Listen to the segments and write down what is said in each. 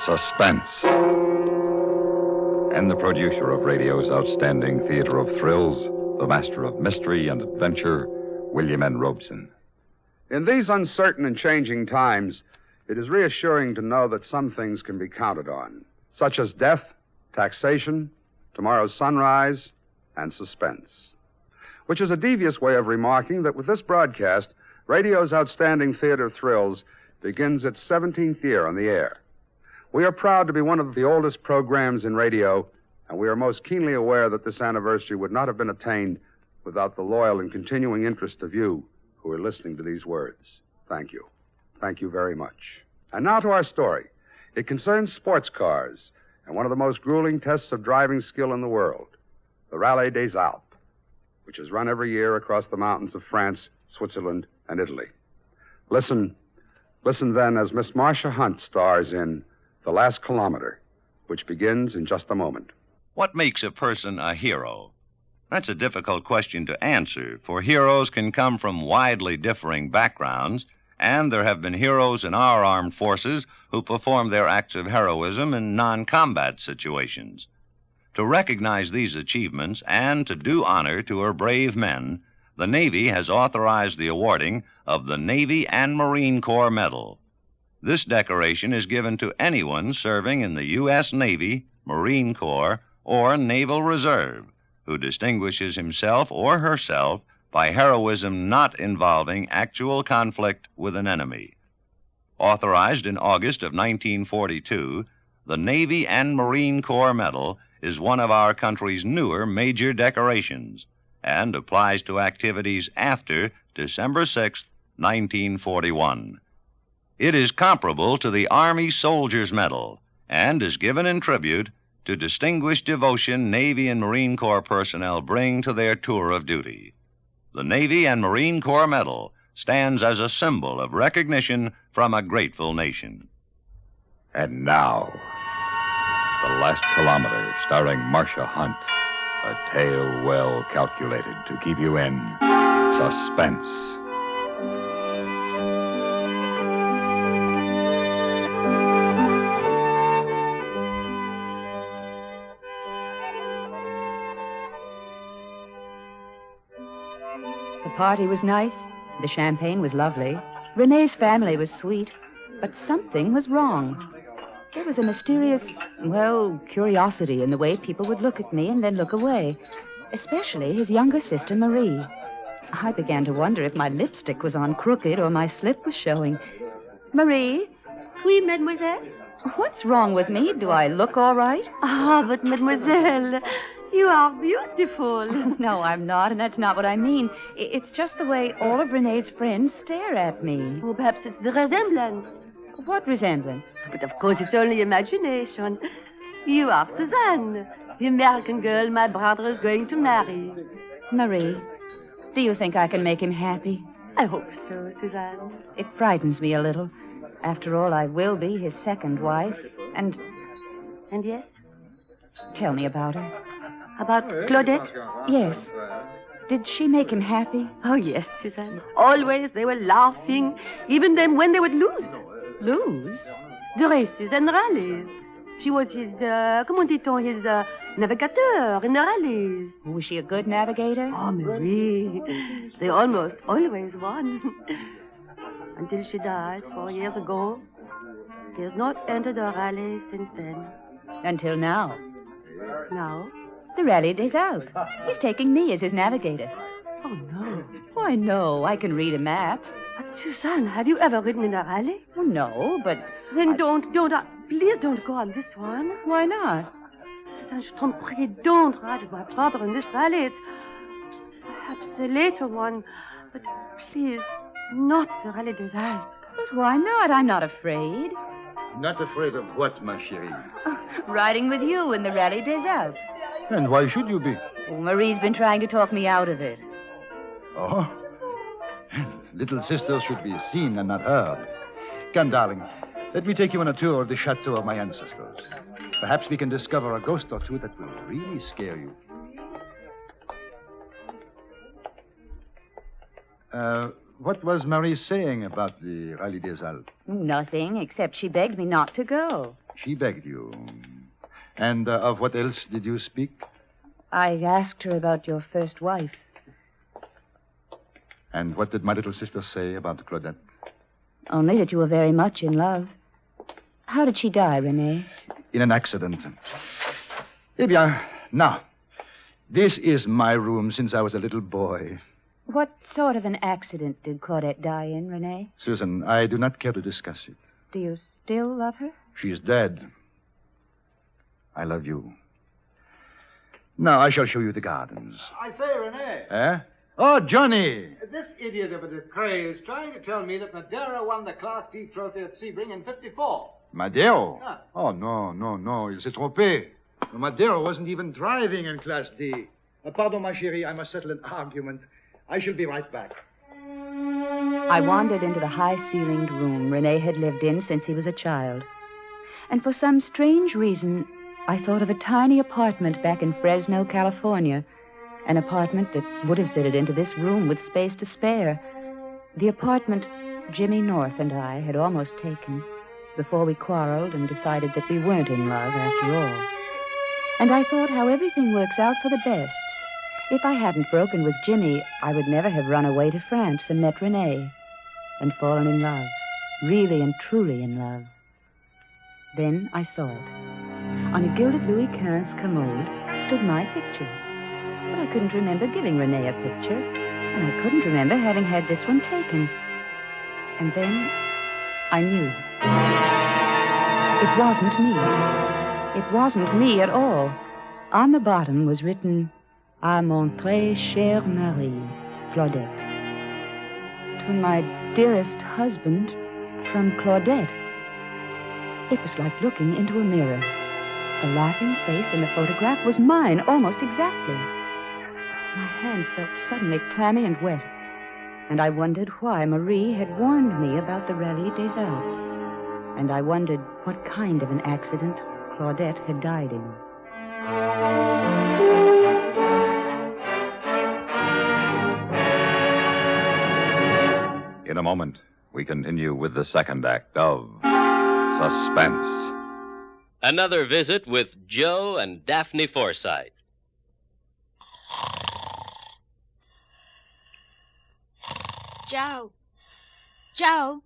Suspense. And the producer of radio's outstanding theater of thrills, the master of mystery and adventure, William N. Robeson. In these uncertain and changing times, it is reassuring to know that some things can be counted on, such as death, taxation, tomorrow's sunrise, and suspense. Which is a devious way of remarking that with this broadcast, radio's outstanding theater of thrills begins its 17th year on the air. We are proud to be one of the oldest programs in radio, and we are most keenly aware that this anniversary would not have been attained without the loyal and continuing interest of you who are listening to these words. Thank you. Thank you very much. And now to our story. It concerns sports cars and one of the most grueling tests of driving skill in the world, the Rallye des Alpes, which is run every year across the mountains of France, Switzerland, and Italy. Listen then as Miss Marsha Hunt stars in The Last Kilometer, which begins in just a moment. What makes a person a hero? That's a difficult question to answer, for heroes can come from widely differing backgrounds, and there have been heroes in our armed forces who perform their acts of heroism in non-combat situations. To recognize these achievements and to do honor to her brave men, the Navy has authorized the awarding of the Navy and Marine Corps Medal. This decoration is given to anyone serving in the U.S. Navy, Marine Corps, or Naval Reserve who distinguishes himself or herself by heroism not involving actual conflict with an enemy. Authorized in August of 1942, the Navy and Marine Corps Medal is one of our country's newer major decorations and applies to activities after December 6, 1941. It is comparable to the Army Soldier's Medal and is given in tribute to distinguished devotion Navy and Marine Corps personnel bring to their tour of duty. The Navy and Marine Corps Medal stands as a symbol of recognition from a grateful nation. And now, The Last Kilometer, starring Marsha Hunt. A tale well calculated to keep you in suspense. The party was nice. The champagne was lovely. Rene's family was sweet. But something was wrong. There was a mysterious, curiosity in the way people would look at me and then look away. Especially his younger sister, Marie. I began to wonder if my lipstick was on crooked or my slip was showing. Marie? Oui, mademoiselle? What's wrong with me? Do I look all right? Ah, but mademoiselle, you are beautiful. No, I'm not, and that's not what I mean. It's just the way all of Rene's friends stare at me. Oh, perhaps it's the resemblance. What resemblance? But of course it's only imagination. You are Suzanne, the American girl my brother is going to marry. Marie, do you think I can make him happy? I hope so, Suzanne. It frightens me a little. After all, I will be his second wife, and... And yes? Tell me about her. About Claudette? Yes. Did she make him happy? Oh, yes, Suzanne. Always they were laughing, even then when they would lose. Lose? The races and rallies. She was his, comment dit-on, his navigator in the rallies. Was she a good navigator? Oh, Marie. They almost always won. Until she died 4 years ago. She has not entered a rally since then. Until now? Now? The Rallye des Alpes. He's taking me as his navigator. Oh, no. Why, no. I can read a map. But, Suzanne, have you ever ridden in a rally? Well, no, but... Then please don't go on this one. Why not? Suzanne, je t'en prie, don't ride with my brother in this rally. It's perhaps a later one, but please, not the Rallye des Alpes. But why not? I'm not afraid. Not afraid of what, ma chérie? Riding with you in the Rallye des Alpes. And why should you be? Oh, Marie's been trying to talk me out of it. Oh? Little sisters should be seen and not heard. Come, darling, let me take you on a tour of the chateau of my ancestors. Perhaps we can discover a ghost or two that will really scare you. What was Marie saying about the Rallye des Alpes? Nothing, except she begged me not to go. She begged you. And of what else did you speak? I asked her about your first wife. And what did my little sister say about Claudette? Only that you were very much in love. How did she die, Rene? In an accident. Eh bien, now, this is my room since I was a little boy. What sort of an accident did Claudette die in, Rene? Susan, I do not care to discuss it. Do you still love her? She is dead. I love you. Now, I shall show you the gardens. I say, Rene. Eh? Oh, Johnny! This idiot of a Ducray is trying to tell me that Madeira won the Class D trophy at Sebring in 54. Madero? Ah. Oh, no. Il s'est trompé. Madero wasn't even driving in Class D. Pardon, ma chérie, I must settle an argument. I shall be right back. I wandered into the high-ceilinged room Rene had lived in since he was a child. And for some strange reason, I thought of a tiny apartment back in Fresno, California. An apartment that would have fitted into this room with space to spare. The apartment Jimmy North and I had almost taken before we quarreled and decided that we weren't in love after all. And I thought how everything works out for the best. If I hadn't broken with Jimmy, I would never have run away to France and met Rene and fallen in love, really and truly in love. Then I saw it. On a gilded Louis XV commode stood my picture. But I couldn't remember giving Rene a picture, and I couldn't remember having had this one taken. And then I knew. It wasn't me. It wasn't me at all. On the bottom was written, "À mon très cher mari, Claudette." To my dearest husband, from Claudette. It was like looking into a mirror. The laughing face in the photograph was mine, almost exactly. My hands felt suddenly clammy and wet, and I wondered why Marie had warned me about the Rallye des Alpes. And I wondered what kind of an accident Claudette had died in. In a moment, we continue with the second act of Suspense. Another visit with Joe and Daphne Forsythe. Joe. Joe.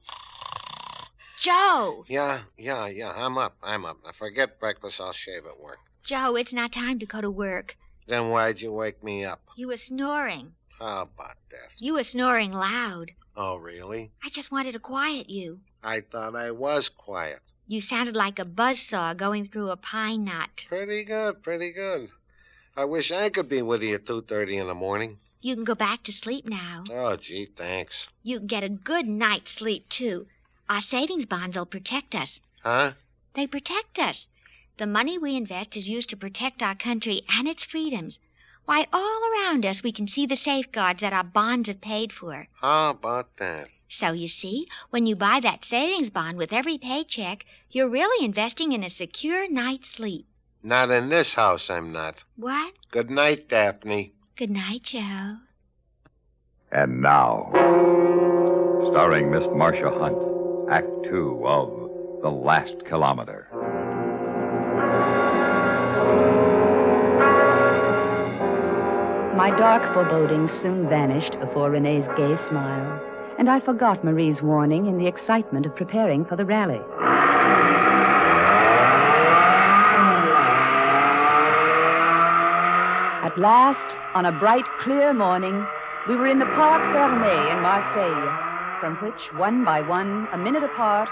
Joe. Yeah. I'm up. Now forget breakfast. I'll shave at work. Joe, it's not time to go to work. Then why'd you wake me up? You were snoring. How about that? You were snoring loud. Oh, really? I just wanted to quiet you. I thought I was quiet. You sounded like a buzzsaw going through a pine knot. Pretty good. I wish I could be with you at 2:30 in the morning. You can go back to sleep now. Oh, gee, thanks. You can get a good night's sleep, too. Our savings bonds will protect us. Huh? They protect us. The money we invest is used to protect our country and its freedoms. Why, all around us we can see the safeguards that our bonds have paid for. How about that? So, you see, when you buy that savings bond with every paycheck, you're really investing in a secure night's sleep. Not in this house, I'm not. What? Good night, Daphne. Good night, Joe. And now, starring Miss Marsha Hunt, Act 2 of The Last Kilometer. My dark forebodings soon vanished before Rene's gay smile, and I forgot Marie's warning in the excitement of preparing for the rally. At last, on a bright, clear morning, we were in the Parc Fermé in Marseille, from which, one by one, a minute apart,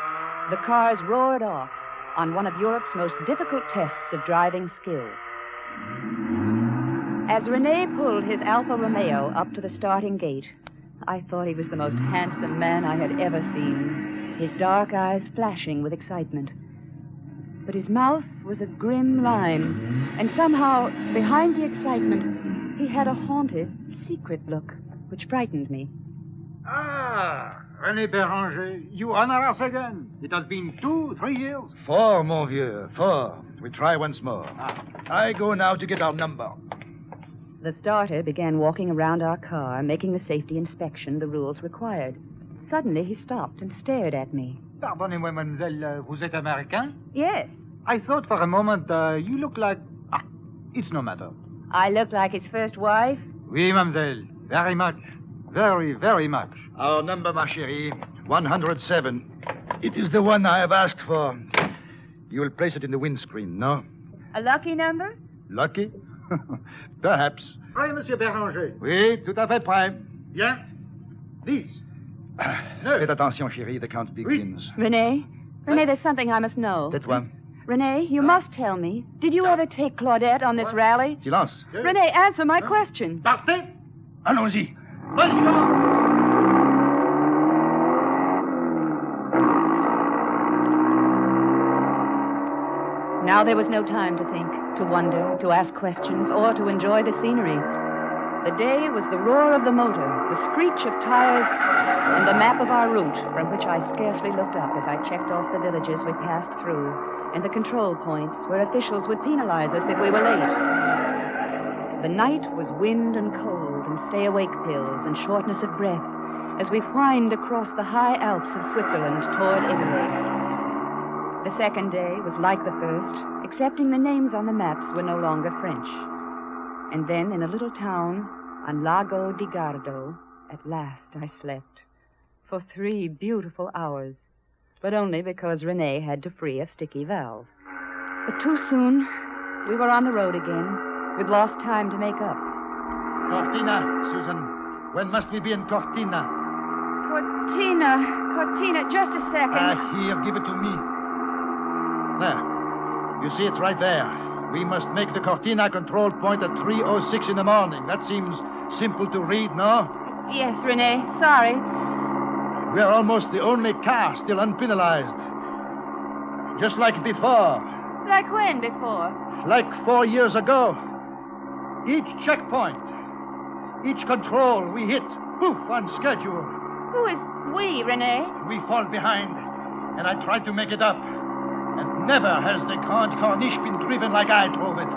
the cars roared off on one of Europe's most difficult tests of driving skill. As Rene pulled his Alfa Romeo up to the starting gate, I thought he was the most handsome man I had ever seen, his dark eyes flashing with excitement. But his mouth was a grim line, and somehow, behind the excitement, he had a haunted, secret look, which frightened me. Ah, Rene Béranger, you honor us again. It has been 2-3 years. 4, mon vieux, 4. We try once more. I go now to get our number. The starter began walking around our car, making the safety inspection the rules required. Suddenly, he stopped and stared at me. Pardonnez-moi, mademoiselle, vous êtes américain? Yes, I thought for a moment you look like... Ah, it's no matter. I look like his first wife? Oui, mademoiselle. Very much. Very, very much. Our number, ma chérie, 107. It is the one I have asked for. You will place it in the windscreen, no? A lucky number? Lucky? Perhaps. Prêt, Monsieur Béranger? Oui, tout à fait prêt. Bien. 10. Faites attention, chérie. The count begins. Rene, there's something I must know. Tais-toi. Rene, you must tell me. Did you ever take Claudette on this rally? Silence. Rene, answer my question. Partez. Allons-y. Bonne chance. Now there was no time to think, to wonder, to ask questions, or to enjoy the scenery. The day was the roar of the motor, the screech of tires, and the map of our route, from which I scarcely looked up as I checked off the villages we passed through, and the control points where officials would penalize us if we were late. The night was wind and cold, and stay-awake pills, and shortness of breath, as we whined across the high Alpes of Switzerland toward Italy. The second day was like the first, excepting the names on the maps were no longer French. And then in a little town on Lago di Gardo, at last I slept. For 3 beautiful hours. But only because Rene had to free a sticky valve. But too soon, we were on the road again. We'd lost time to make up. Cortina, Susan. When must we be in Cortina? Cortina, just a second. Here, give it to me. There. You see, it's right there. We must make the Cortina control point at 3:06 in the morning. That seems simple to read, no? Yes, Rene. Sorry. We're almost the only car still unpenalized. Just like before. Like when before? Like 4 years ago. Each checkpoint, each control we hit, poof, on schedule. Who is we, Rene? We fall behind, and I tried to make it up. And never has the Grande Corniche been driven like I drove it.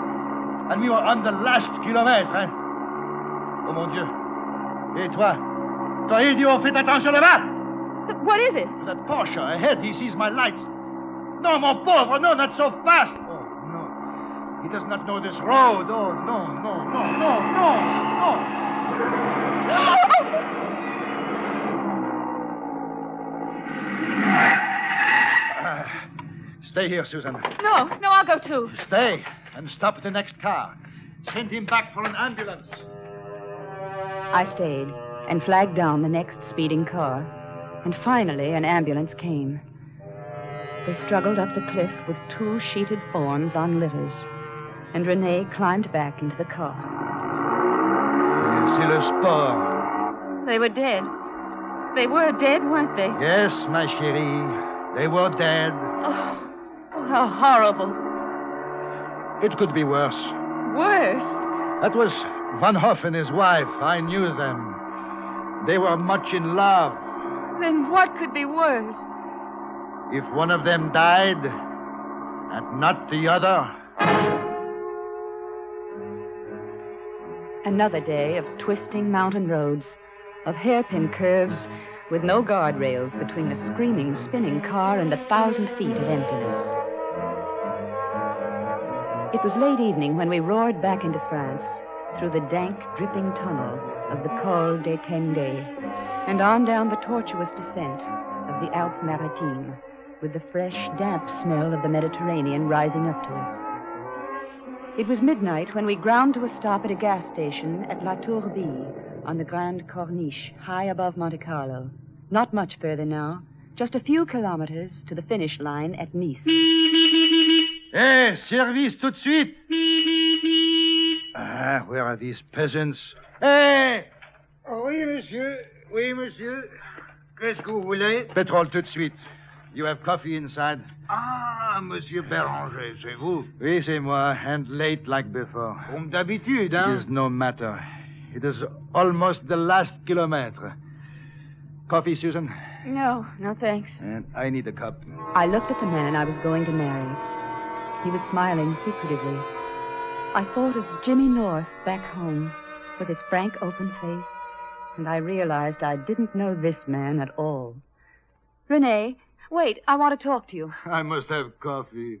And we were on the last kilomètre, Oh, mon Dieu. Et toi? Toi, idiot, faites attention là-bas! What is it? That Porsche ahead, he sees my lights. No, mon pauvre, no, not so fast. Oh, no. He does not know this road. Oh, no. Stay here, Susan. No, I'll go too. Stay and stop the next car. Send him back for an ambulance. I stayed and flagged down the next speeding car. And finally, an ambulance came. They struggled up the cliff with 2 sheeted forms on litters. And Rene climbed back into the car. C'est le sport. They were dead. They were dead, weren't they? Yes, my chérie. They were dead. Oh, how horrible. It could be worse. Worse? That was Van Hoff and his wife. I knew them. They were much in love. Then what could be worse? If one of them died, and not the other. Another day of twisting mountain roads, of hairpin curves, with no guardrails between the screaming, spinning car and 1,000 feet of emptiness. It was late evening when we roared back into France through the dank, dripping tunnel of the Col des Tenders and on down the tortuous descent of the Alpes Maritimes with the fresh, damp smell of the Mediterranean rising up to us. It was midnight when we ground to a stop at a gas station at La Tourbille on the Grande Corniche, high above Monte Carlo. Not much further now, just a few kilometers to the finish line at Nice. Hey, service tout de suite. Where are these peasants? Hey! Oui, monsieur. Oui, monsieur. Qu'est-ce que vous voulez? Petrol tout de suite. You have coffee inside? Ah, Monsieur Béranger, c'est vous? Oui, c'est moi, and late like before. Comme d'habitude, It is no matter. It is almost the last kilometre. Coffee, Susan? No, thanks. And I need a cup. I looked at the man I was going to marry. He was smiling secretively. I thought of Jimmy North back home with his frank, open face, and I realized I didn't know this man at all. Rene, wait, I want to talk to you. I must have coffee.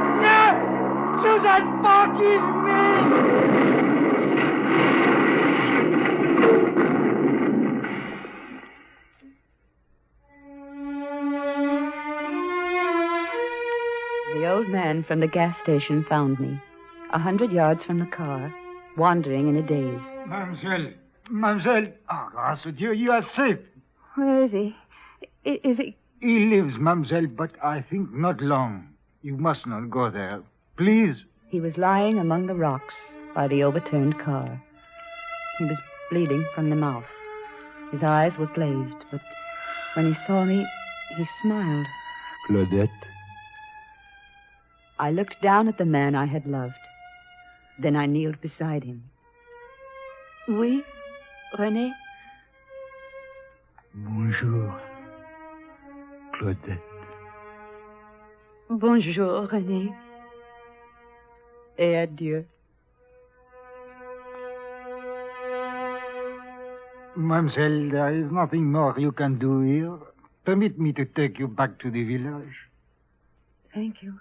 forgive me! The old man from the gas station found me, 100 yards from the car, wandering in a daze. Mademoiselle, oh, grâce à Dieu, you are safe. Where is he? Is he... He lives, mademoiselle, but I think not long. You must not go there. Please. He was lying among the rocks by the overturned car. He was bleeding from the mouth. His eyes were glazed, but when he saw me, he smiled. Claudette. I looked down at the man I had loved. Then I kneeled beside him. Oui, Rene? Bonjour, Claudette. Bonjour, Rene. Et adieu. Mademoiselle, there is nothing more you can do here. Permit me to take you back to the village. Thank you.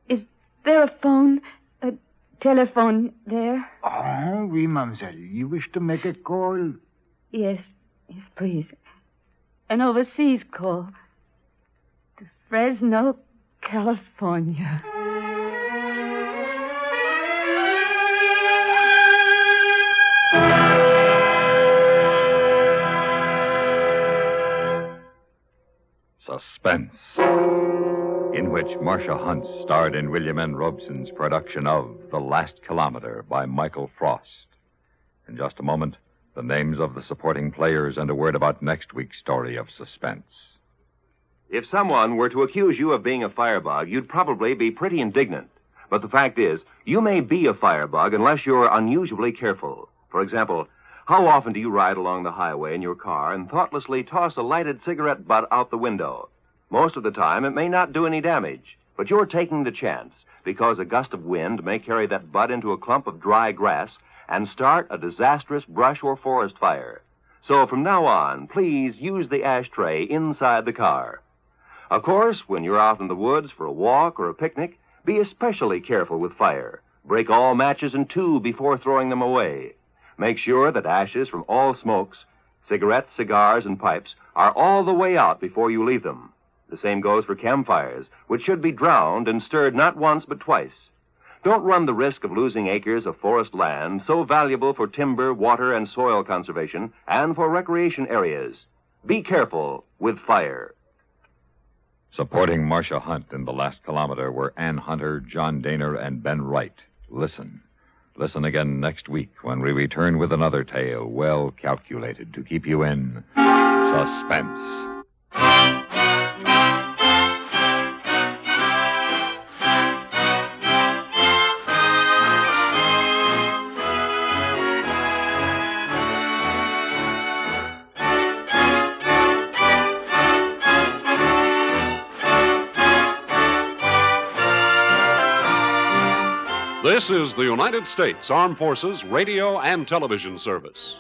Is there a phone, a telephone there? Oh, oui, mademoiselle. You wish to make a call? Yes, please. An overseas call. To Fresno, California. Suspense, in which Marsha Hunt starred in William N. Robson's production of The Last Kilometer by Michael Frost. In just a moment, the names of the supporting players and a word about next week's story of Suspense. If someone were to accuse you of being a firebug, you'd probably be pretty indignant. But the fact is, you may be a firebug unless you're unusually careful. For example, how often do you ride along the highway in your car and thoughtlessly toss a lighted cigarette butt out the window? Most of the time, it may not do any damage, but you're taking the chance because a gust of wind may carry that butt into a clump of dry grass and start a disastrous brush or forest fire. So from now on, please use the ashtray inside the car. Of course, when you're out in the woods for a walk or a picnic, be especially careful with fire. Break all matches in two before throwing them away. Make sure that ashes from all smokes, cigarettes, cigars, and pipes are all the way out before you leave them. The same goes for campfires, which should be drowned and stirred not once but twice. Don't run the risk of losing acres of forest land so valuable for timber, water, and soil conservation and for recreation areas. Be careful with fire. Supporting Marsha Hunt in The Last Kilometer were Ann Hunter, John Daner, and Ben Wright. Listen. Listen again next week when we return with another tale well calculated to keep you in suspense. This is the United States Armed Forces Radio and Television Service.